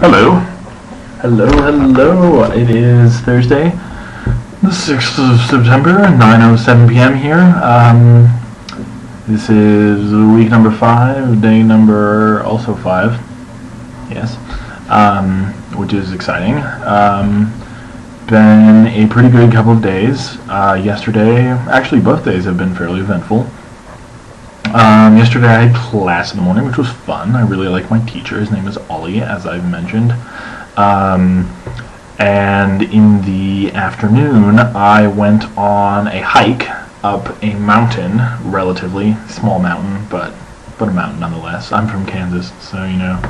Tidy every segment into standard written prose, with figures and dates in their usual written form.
Hello. Hello, hello. It is Thursday, the 6th of September, 9:07 p.m. here. This is week number 5, day number also 5. Yes. Which is exciting. Been a pretty good couple of days. Yesterday, actually both days have been fairly eventful. Yesterday I had class in the morning, which was fun. I really like my teacher. His name is Ollie, as I've mentioned. And in the afternoon, I went on a hike up a mountain, relatively small mountain, but a mountain nonetheless. I'm from Kansas, so you know.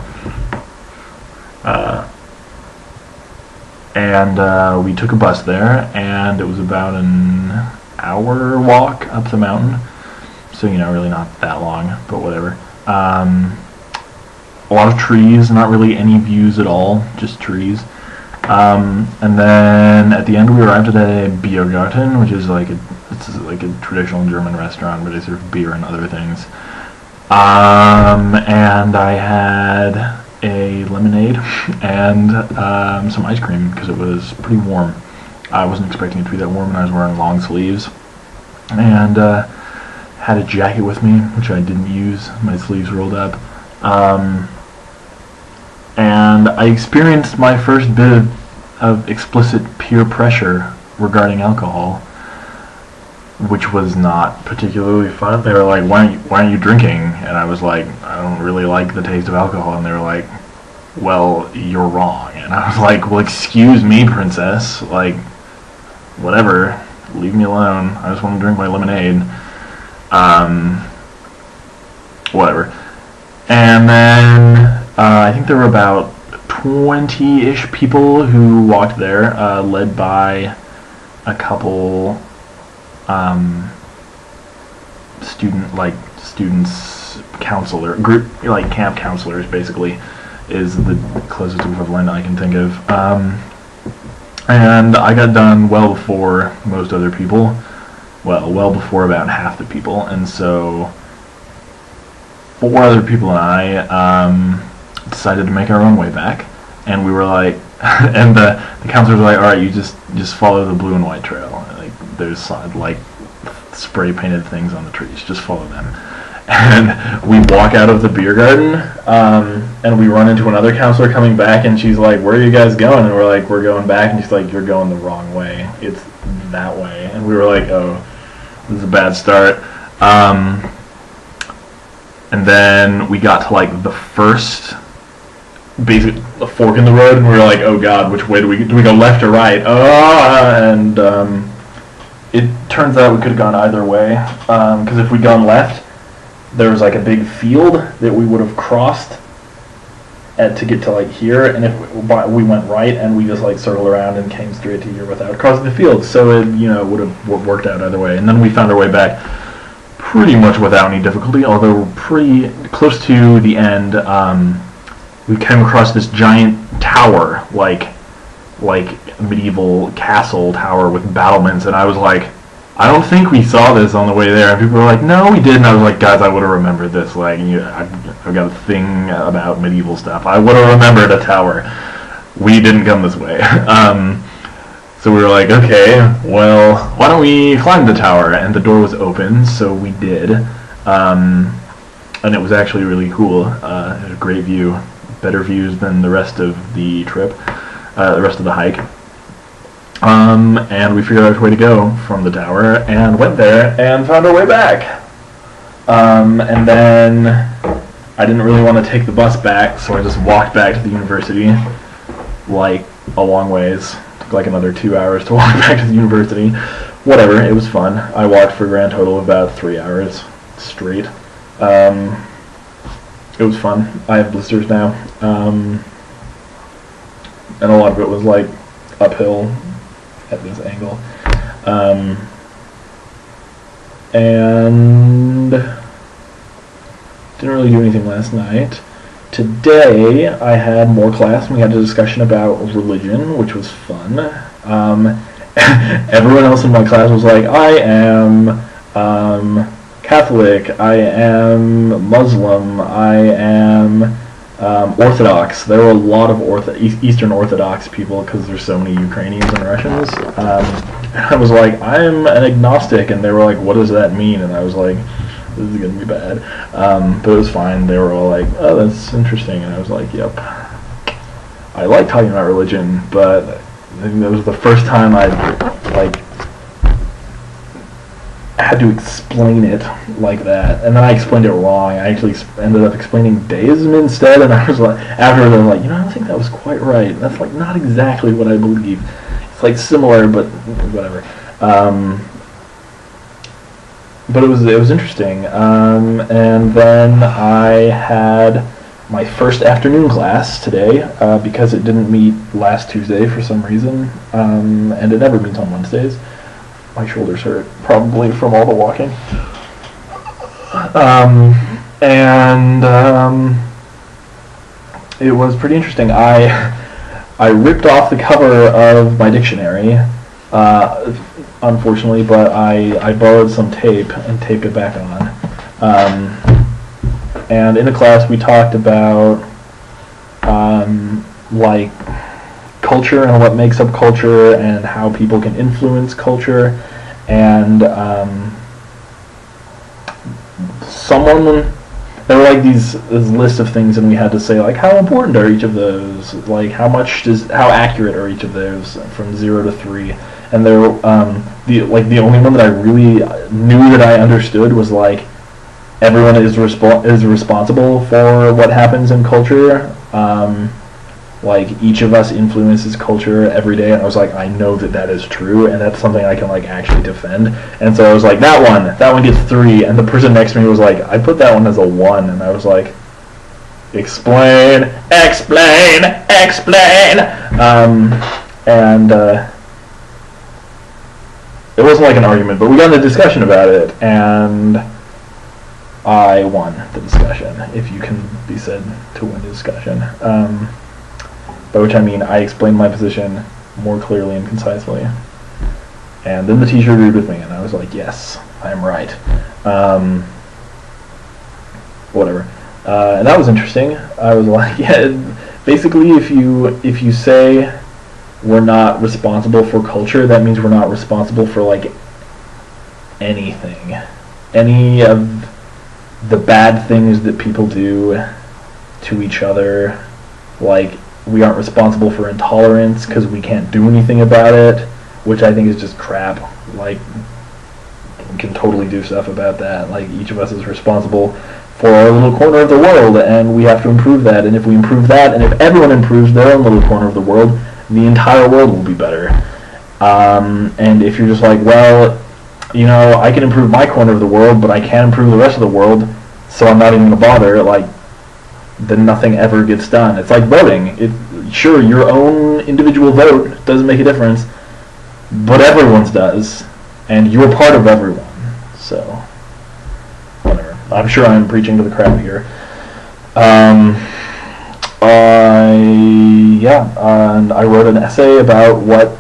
And we took a bus there, and it was about an hour walk up the mountain. So, you know, really not that long, but whatever. A lot of trees, not really any views at all, just trees. And then at the end we arrived at a Biergarten, which is like a traditional German restaurant where they serve beer and other things. And I had a lemonade and some ice cream because it was pretty warm. I wasn't expecting it to be that warm, and I was wearing long sleeves. And had a jacket with me, which I didn't use. My sleeves rolled up. And I experienced my first bit of explicit peer pressure regarding alcohol, which was not particularly fun. They were like, why aren't you drinking? And I was like, I don't really like the taste of alcohol. And they were like, well, you're wrong. And I was like, well, excuse me, princess. Like, whatever. Leave me alone. I just want to drink my lemonade. Whatever. And then I think there were about 20-ish people who walked there, led by a couple students counselor group, like camp counselors, basically, is the closest equivalent I can think of. And I got done well before most other people. Well before about half the people, and so 4 other people and I decided to make our own way back, and we were like, and the counselors were like, all right, you just follow the blue and white trail. Like, there's like spray painted things on the trees, just follow them. And we walk out of the beer garden, and we run into another counselor coming back, and she's like, where are you guys going? And we're like, we're going back, and she's like, you're going the wrong way. It's that way. And we were like, oh, this is a bad start. And then we got to like the first basic fork in the road, and we were like, oh god, which way do we go, left or right? And it turns out we could have gone either way, because if we'd gone left, there was like a big field that we would have crossed to get to like here, and if we went right and we just like circled around and came straight to here without crossing the field, so it, you know, would have worked out either way. And then we found our way back pretty much without any difficulty, although pretty close to the end. We came across this giant tower, like medieval castle tower with battlements, and I was like, I don't think we saw this on the way there. And people were like, no, we didn't. I was like, guys, I would have remembered this. Like, I've got a thing about medieval stuff. I would have remembered a tower. We didn't come this way. So we were like, okay, well, why don't we climb the tower? And the door was open, so we did. And it was actually really cool. It had a great view. Better views than the rest of the trip, the rest of the hike. And we figured out which way to go from the tower, and went there, and found our way back. And then I didn't really want to take the bus back, so I just walked back to the university, like, a long ways. Took like another 2 hours to walk back to the university. Whatever, it was fun. I walked for a grand total of about 3 hours straight. It was fun. I have blisters now. And a lot of it was, like, uphill at this angle. And didn't really do anything last night. Today I had more class, and we had a discussion about religion, which was fun. Everyone else in my class was like, I am Catholic, I am Muslim, I am Orthodox. There were a lot of Eastern Orthodox people because there's so many Ukrainians and Russians. I was like, I'm an agnostic, and they were like, what does that mean? And I was like, this is gonna be bad. But it was fine. They were all like, oh, that's interesting, and I was like, yep. I like talking about religion, but I think that was the first time I had to explain it like that, and then I explained it wrong. I actually ended up explaining deism instead, and I was like, after they're like, I don't think that was quite right. That's like not exactly what I believe. It's like similar, but whatever. But it was interesting. And then I had my first afternoon class today because it didn't meet last Tuesday for some reason, and it never meets on Wednesdays. My shoulders hurt, probably from all the walking. It was pretty interesting. I ripped off the cover of my dictionary, unfortunately, but I borrowed some tape and taped it back on. And in the class we talked about like culture and what makes up culture and how people can influence culture, and there were like this list of things, and we had to say like how important are each of those, like how accurate are each of those from 0 to 3, and there the only one that I really knew that I understood was like everyone is responsible for what happens in culture. Like each of us influences culture every day, and I was like, I know that is true, and that's something I can like actually defend. And so I was like, that one gets 3, and the person next to me was like, I put that one as a 1, and I was like, explain. It wasn't like an argument, but we got in a discussion about it, and I won the discussion, if you can be said to win a discussion. By which I mean I explained my position more clearly and concisely. And then the teacher agreed with me, and I was like, yes, I am right. Whatever. And that was interesting. I was like, yeah, basically if you say we're not responsible for culture, that means we're not responsible for like anything. Any of the bad things that people do to each other, like we aren't responsible for intolerance because we can't do anything about it, which I think is just crap. Like, we can totally do stuff about that. Like, each of us is responsible for our little corner of the world, and we have to improve that. And if we improve that, and if everyone improves their own little corner of the world, the entire world will be better. And if you're just like, well, I can improve my corner of the world, but I can't improve the rest of the world, so I'm not even going to bother, like, then nothing ever gets done. It's like voting. Sure, your own individual vote doesn't make a difference, but everyone's does, and you're part of everyone. So, whatever. I'm sure I'm preaching to the crowd here. And I wrote an essay about what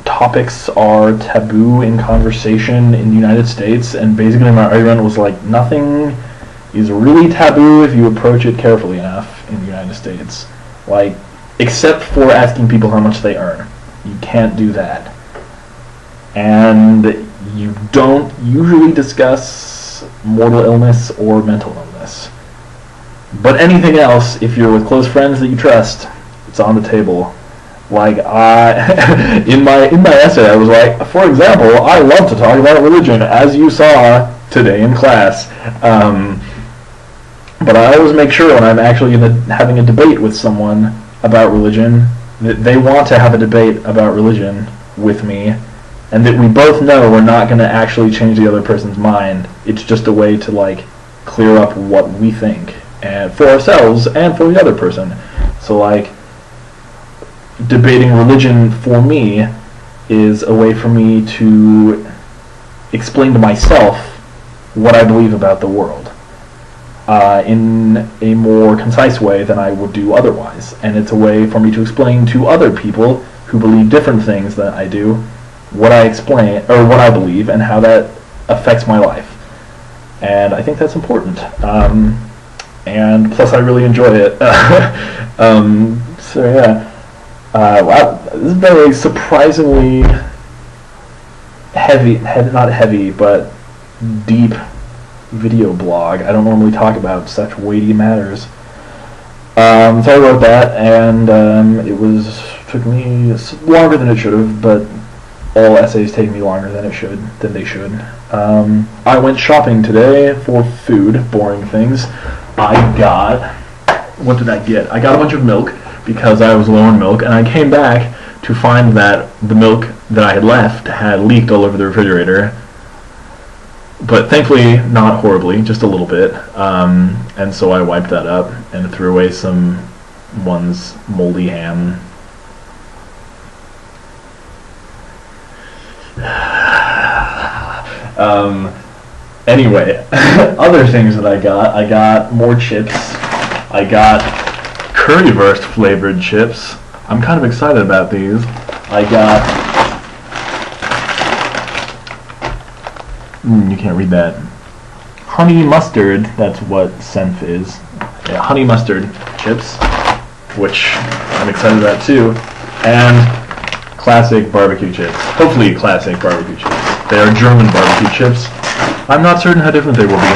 topics are taboo in conversation in the United States, and basically my argument was like, nothing is really taboo if you approach it carefully enough in the United States. Like, except for asking people how much they earn. You can't do that. And you don't usually discuss mortal illness or mental illness. But anything else, if you're with close friends that you trust, it's on the table. Like, in my essay, I was like, for example, I love to talk about religion, as you saw today in class. But I always make sure when I'm actually having a debate with someone about religion, that they want to have a debate about religion with me, and that we both know we're not going to actually change the other person's mind. It's just a way to, like, clear up what we think, and for ourselves and for the other person. So, like, debating religion for me is a way for me to explain to myself what I believe about the world in a more concise way than I would do otherwise. And it's a way for me to explain to other people who believe different things than I do what I believe and how that affects my life. And I think that's important. and plus I really enjoy it. So yeah, wow, this has been a surprisingly not heavy, but deep video blog. I don't normally talk about such weighty matters. So I wrote that, and it took me longer than it should have, but all essays take me longer than they should. I went shopping today for food, boring things. What did I get? I got a bunch of milk because I was low on milk, and I came back to find that the milk that I had left had leaked all over the refrigerator. But thankfully, not horribly, just a little bit. And so I wiped that up and threw away one's moldy ham. Anyway, other things that I got more chips. I got currywurst flavored chips. I'm kind of excited about these. I got, you can't read that. Honey mustard, that's what senf is. Yeah, honey mustard chips, which I'm excited about too. And classic barbecue chips. Hopefully classic barbecue chips. They are German barbecue chips. I'm not certain how different they will be.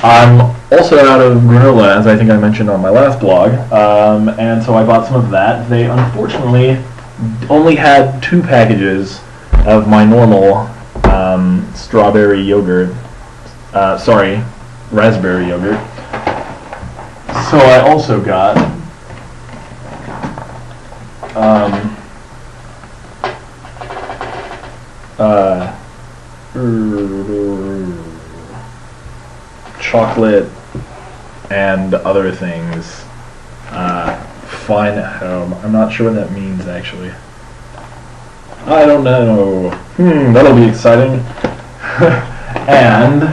I'm also out of granola, as I think I mentioned on my last blog, and so I bought some of that. They unfortunately only had 2 packages of my normal strawberry yogurt. Raspberry yogurt. So I also got chocolate and other things. Fine at home. I'm not sure what that means actually. I don't know. That'll be exciting. And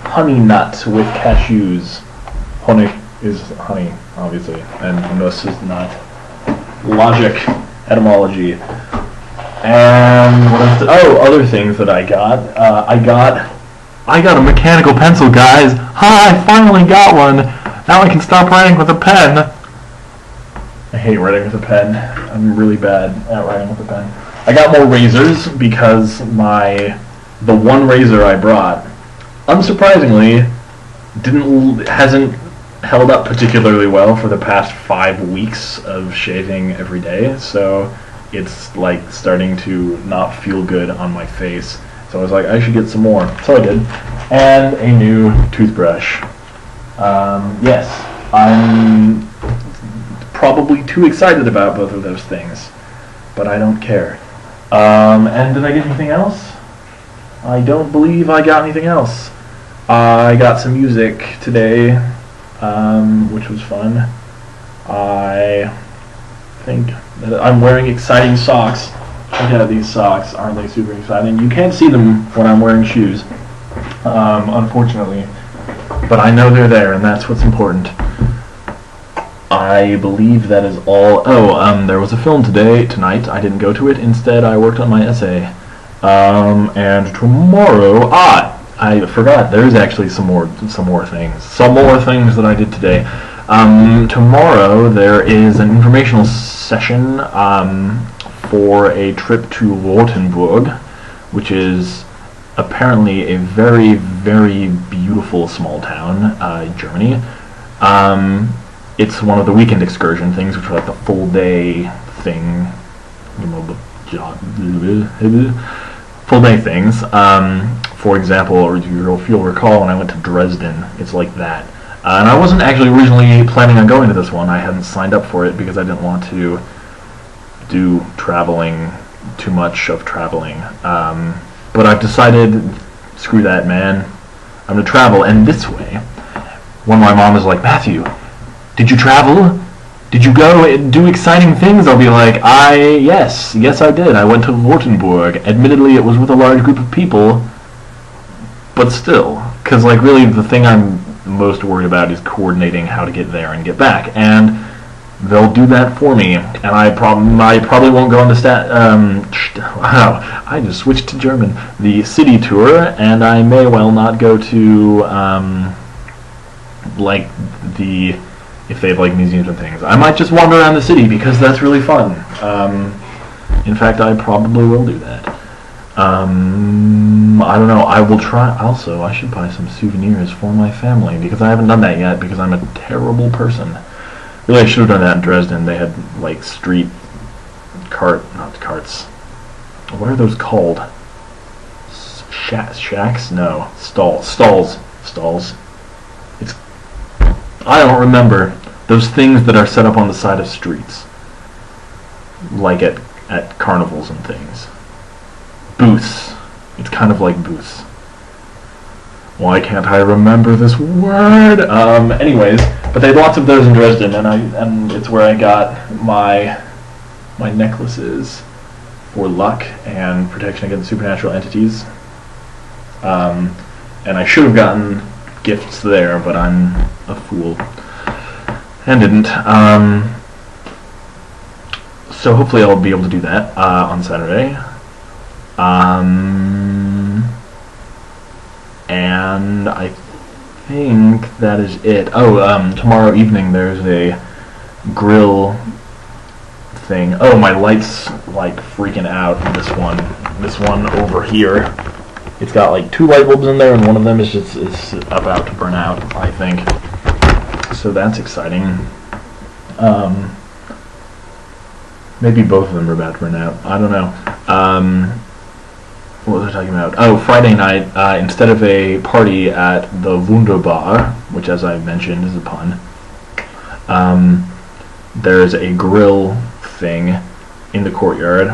honey nut with cashews. Honey is honey, obviously, and nuss is nut. Logic, etymology. And what else? Other things that I got. I got a mechanical pencil, guys. Hi, I finally got one. Now I can stop writing with a pen. I hate writing with a pen. I'm really bad at writing with a pen. I got more razors because the one razor I brought, unsurprisingly, hasn't held up particularly well for the past 5 weeks of shaving every day. So it's like starting to not feel good on my face. So I was like, I should get some more. So I did. And a new toothbrush. Yes, I'm probably too excited about both of those things, but I don't care. And did I get anything else? I don't believe I got anything else. I got some music today, which was fun. I think that I'm wearing exciting socks. Check out these socks. Aren't they super exciting? You can't see them when I'm wearing shoes, unfortunately. But I know they're there, and that's what's important. I believe that is all. There was a film tonight. I didn't go to it. Instead, I worked on my essay. And tomorrow, I forgot. There's actually some more things. Some more things that I did today. Tomorrow there is an informational session for a trip to Rothenburg, which is apparently a very, very beautiful small town in Germany. It's one of the weekend excursion things, which are like the full day thing, full day things. For example, or if you'll recall, when I went to Dresden, it's like that. And I wasn't actually originally planning on going to this one. I hadn't signed up for it because I didn't want to do too much of traveling. But I've decided, screw that, man. I'm going to travel, and this way. When my mom is like, Matthew, did you travel? Did you go and do exciting things? I'll be like, yes I did. I went to Rothenburg. Admittedly, it was with a large group of people, but still. Because, really, the thing I'm most worried about is coordinating how to get there and get back. And they'll do that for me, and I probably won't go on the wow, I just switched to German. The city tour, and I may well not go to like if they have like museums and things. I might just wander around the city because that's really fun. In fact, I probably will do that. I don't know. I will try. Also, I should buy some souvenirs for my family because I haven't done that yet because I'm a terrible person. Really, I should have done that in Dresden. They had like not carts. What are those called? Shacks? No, stalls. It's. I don't remember those things that are set up on the side of streets, like at carnivals and things. Booths. It's kind of like booths. Why can't I remember this word? Anyways, but they had lots of those in Dresden, and it's where I got my necklaces for luck and protection against supernatural entities. And I should have gotten gifts there, but I'm a fool and didn't. So hopefully I'll be able to do that on Saturday. And I think that is it. Oh, tomorrow evening there's a grill thing. Oh, my light's like freaking out. This one over here. It's got like 2 light bulbs in there, and one of them is about to burn out, I think. So that's exciting. Maybe both of them are about to burn out. I don't know. What was I talking about? Oh, Friday night, instead of a party at the Wunderbar, which as I mentioned is a pun, there's a grill thing in the courtyard,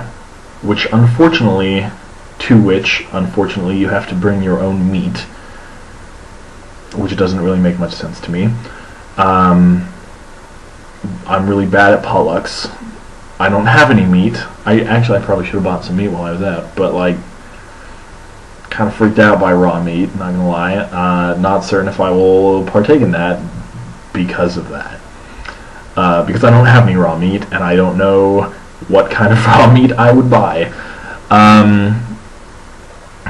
which unfortunately you have to bring your own meat, which doesn't really make much sense to me. I'm really bad at potlucks. I don't have any meat. I probably should have bought some meat while I was out, but like, kind of freaked out by raw meat, not gonna lie. Not certain if I will partake in that because of that. Because I don't have any raw meat, and I don't know what kind of raw meat I would buy.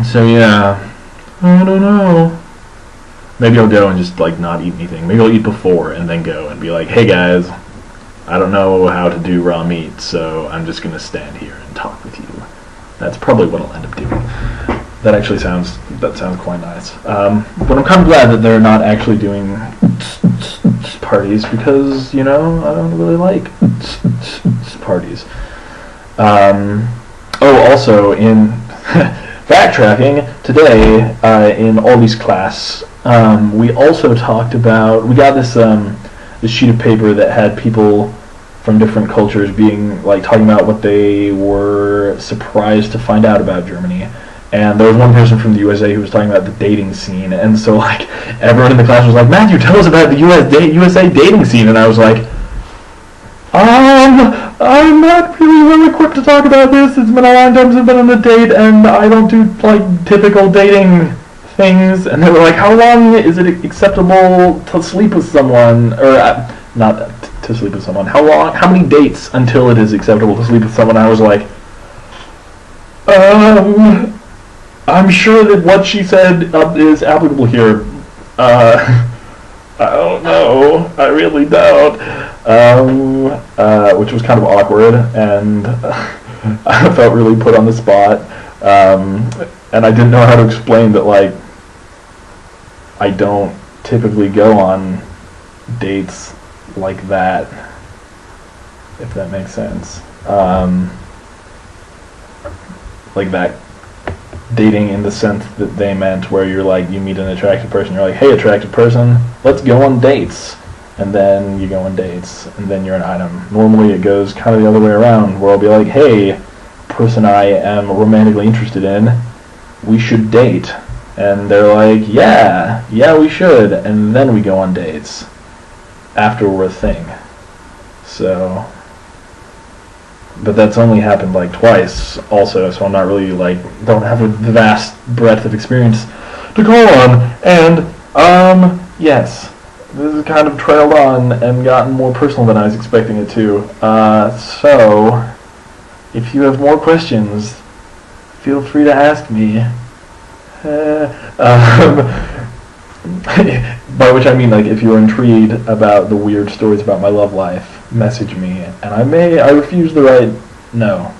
So yeah, I don't know. Maybe I'll go and just like not eat anything. Maybe I'll eat before and then go and be like, hey guys, I don't know how to do raw meat, so I'm just gonna stand here and talk with you. That's probably what I'll end up doing. That sounds quite nice. But I'm kind of glad that they're not actually doing parties because, you know, I don't really like parties. Oh, also in backtracking today in Ollie's class, we also talked about, we got this sheet of paper that had people from different cultures being like talking about what they were surprised to find out about Germany. And there was one person from the USA who was talking about the dating scene, and so like everyone in the class was like, Matthew, tell us about the USA dating scene, and I was like, I'm not really well equipped to talk about this. It's been a long time since I've been on a date, and I don't do like typical dating things. And they were like, how long is it acceptable to sleep with someone, or not to sleep with someone? How many dates until it is acceptable to sleep with someone? I was like, I'm sure that what she said is applicable here. I don't know. I really don't. Which was kind of awkward, and I felt really put on the spot. And I didn't know how to explain that, like, I don't typically go on dates like that, if that makes sense. Like that dating in the sense that they meant, where you're like, you meet an attractive person, you're like, hey attractive person, let's go on dates, and then you go on dates, and then you're an item. Normally it goes kind of the other way around, where I'll be like, hey, person I am romantically interested in, we should date, and they're like, yeah we should, and then we go on dates after we're a thing. So, but that's only happened like twice also, so I'm not really like, don't have a vast breadth of experience to call on. And yes, this has kind of trailed on and gotten more personal than I was expecting it to. So, if you have more questions, feel free to ask me. By which I mean, like, if you're intrigued about the weird stories about my love life, message me. And I refuse the right, no,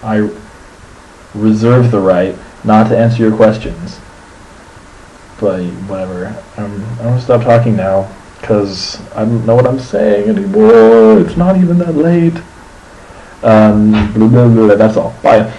I reserve the right not to answer your questions. But whatever, I'm gonna stop talking now, because I don't know what I'm saying anymore. It's not even that late. Blah, blah, blah, that's all. Bye.